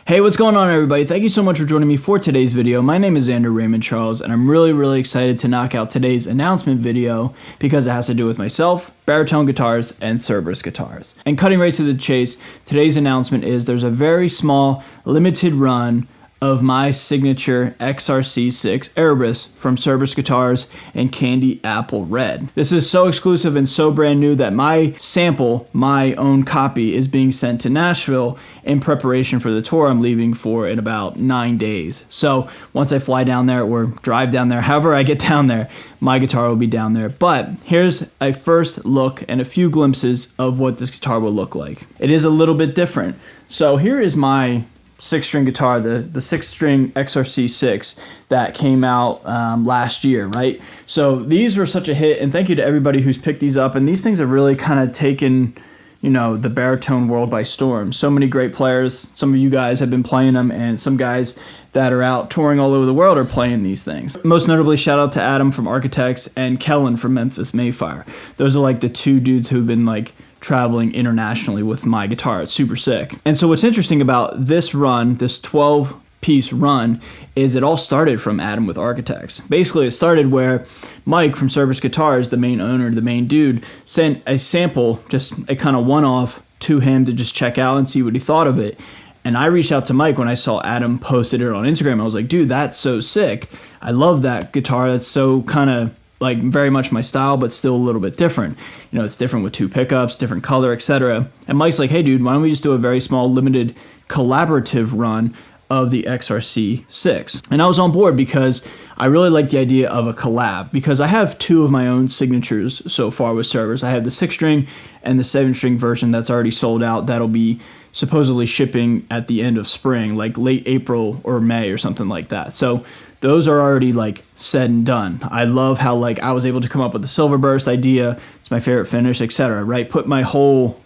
Hey, what's going on, everybody? Thank you so much for joining me for today's video. My name is Xander Raymond Charles, and I'm really excited to knock out today's announcement video because it has to do with myself, baritone guitars, and Cerberus guitars. And cutting right to the chase, today's announcement is there's a very small, limited run of my signature XRC6 Erebus from Cerberus Guitars and Candy Apple Red. This is so exclusive and so brand new that my sample, my own copy, is being sent to Nashville in preparation for the tour I'm leaving for in about 9 days. So once I fly down there or drive down there, however I get down there, my guitar will be down there. But here's a first look and a few glimpses of what this guitar will look like. It is a little bit different. So here is my 6-string guitar, the 6-string XRC6 that came out last year, right? So these were such a hit, and thank you to everybody who's picked these up. And these things have really kind of taken, you know, the baritone world by storm. So many great players. Some of you guys have been playing them, and some guys that are out touring all over the world are playing these things. Most notably, shout out to Adam from Architects and Kellen from Memphis Mayfire. Those are like the two dudes who've been like traveling internationally with my guitar. It's super sick. And so what's interesting about this run, this 12-piece run, is it all started from Adam with Architects. Basically, it started where Mike from Cerberus Guitars, the main owner, the main dude, sent a sample, just a kind of one-off, to him to just check out and see what he thought of it. And I reached out to Mike when I saw Adam posted it on Instagram. I was like, dude, that's so sick. I love that guitar. That's so kind of like very much my style, but still a little bit different. You know, it's different with 2 pickups, different color, etc. And Mike's like, hey dude, why don't we just do a very small, limited, collaborative run of the XRC6? And I was on board because I really like the idea of a collab, because I have 2 of my own signatures so far with Cerberus. I have the 6-string and the 7-string version that's already sold out. That'll be supposedly shipping at the end of spring, like late April or May or something like that. So those are already like said and done. I love how like I was able to come up with the silver burst idea. It's my favorite finish, etc. Right? Put my whole,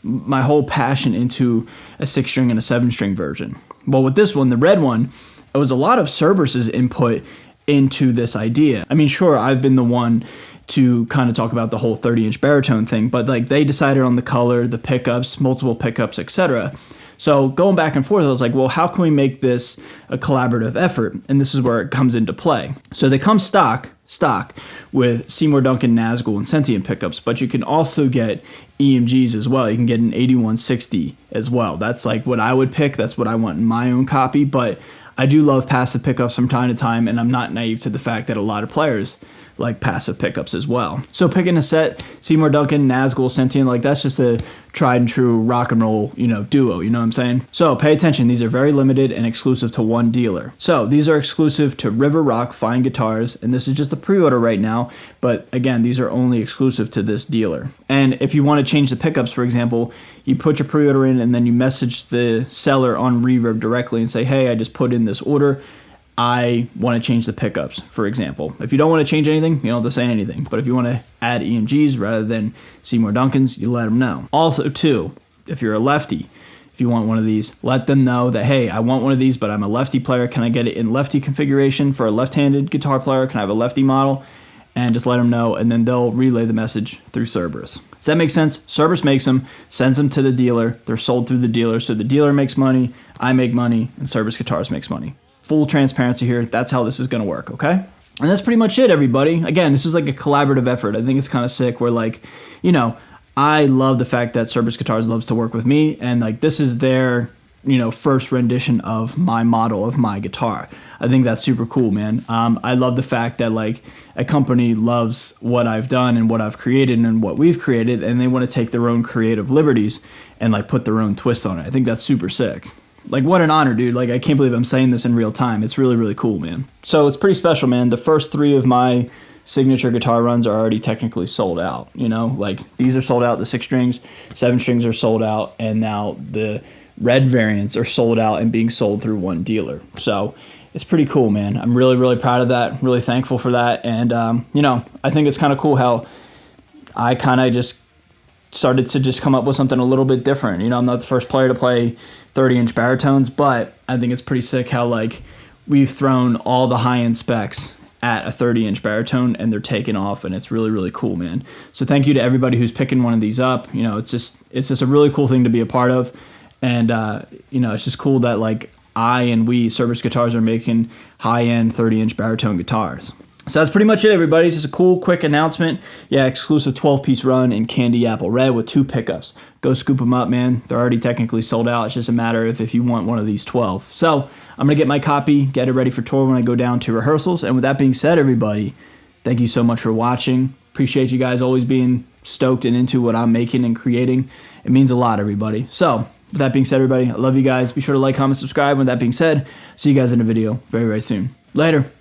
my whole passion into a 6-string and a 7-string version. Well, with this one, the red one, it was a lot of Cerberus's input into this idea. I mean, sure, I've been the one to kind of talk about the whole 30-inch baritone thing, but like they decided on the color, the pickups, multiple pickups, etc. So going back and forth, I was like, well, how can we make this a collaborative effort? And this is where it comes into play. So they come stock with Seymour Duncan, Nazgul, and Sentient pickups, but you can also get EMGs as well. You can get an 8160 as well. That's like what I would pick. That's what I want in my own copy, but I do love passive pickups from time to time, and I'm not naive to the fact that a lot of players like passive pickups as well. So picking a set, Seymour Duncan, Nazgul, Sentient, like that's just a tried and true rock and roll, duo, you know what I'm saying? So pay attention, these are very limited and exclusive to one dealer. So these are exclusive to River Rock Fine Guitars, and this is just a pre-order right now, but again, these are only exclusive to this dealer. And if you want to change the pickups, for example, you put your pre-order in and then you message the seller on Reverb directly and say, hey, I just put in this order. I want to change the pickups, for example. If you don't want to change anything, you don't have to say anything. But if you want to add EMGs rather than Seymour Duncans, you let them know. Also, too, if you're a lefty, if you want one of these, let them know that, hey, I want one of these, but I'm a lefty player. Can I get it in lefty configuration for a left-handed guitar player? Can I have a lefty model? And just let them know, and then they'll relay the message through Cerberus. Does that make sense? Cerberus makes them, sends them to the dealer. They're sold through the dealer, so the dealer makes money, I make money, and Cerberus Guitars makes money. Full transparency here. That's how this is going to work, okay? And that's pretty much it, everybody. Again, this is like a collaborative effort. I think it's kind of sick where, like, I love the fact that Cerberus Guitars loves to work with me, and like this is their, first rendition of my model of my guitar. I think that's super cool, man. I love the fact that like a company loves what I've done and what I've created and what we've created, and they want to take their own creative liberties and like put their own twist on it. I think that's super sick. Like, what an honor, dude. Like, I can't believe I'm saying this in real time. It's really cool, man. So it's pretty special, man. The first 3 of my signature guitar runs are already technically sold out, Like, these are sold out. The 6 strings, 7 strings are sold out. And now the red variants are sold out and being sold through one dealer. So it's pretty cool, man. I'm really proud of that. Really thankful for that. And, I think it's kind of cool how I kind of just started to just come up with something a little bit different. I'm not the first player to play 30-inch baritones, but I think it's pretty sick how like we've thrown all the high-end specs at a 30-inch baritone and they're taking off, and it's really cool, man. So thank you to everybody who's picking one of these up. It's just a really cool thing to be a part of, And, it's just cool that, like, we, Cerberus Guitars, are making high-end 30-inch baritone guitars. So that's pretty much it, everybody. It's just a cool, quick announcement. Yeah, exclusive 12-piece run in Candy Apple Red with 2 pickups. Go scoop them up, man. They're already technically sold out. It's just a matter of if you want one of these 12. So I'm going to get my copy, get it ready for tour when I go down to rehearsals. And with that being said, everybody, thank you so much for watching. Appreciate you guys always being stoked and into what I'm making and creating. It means a lot, everybody. So with that being said, everybody, I love you guys. Be sure to like, comment, subscribe. With that being said, see you guys in a video very, very soon. Later.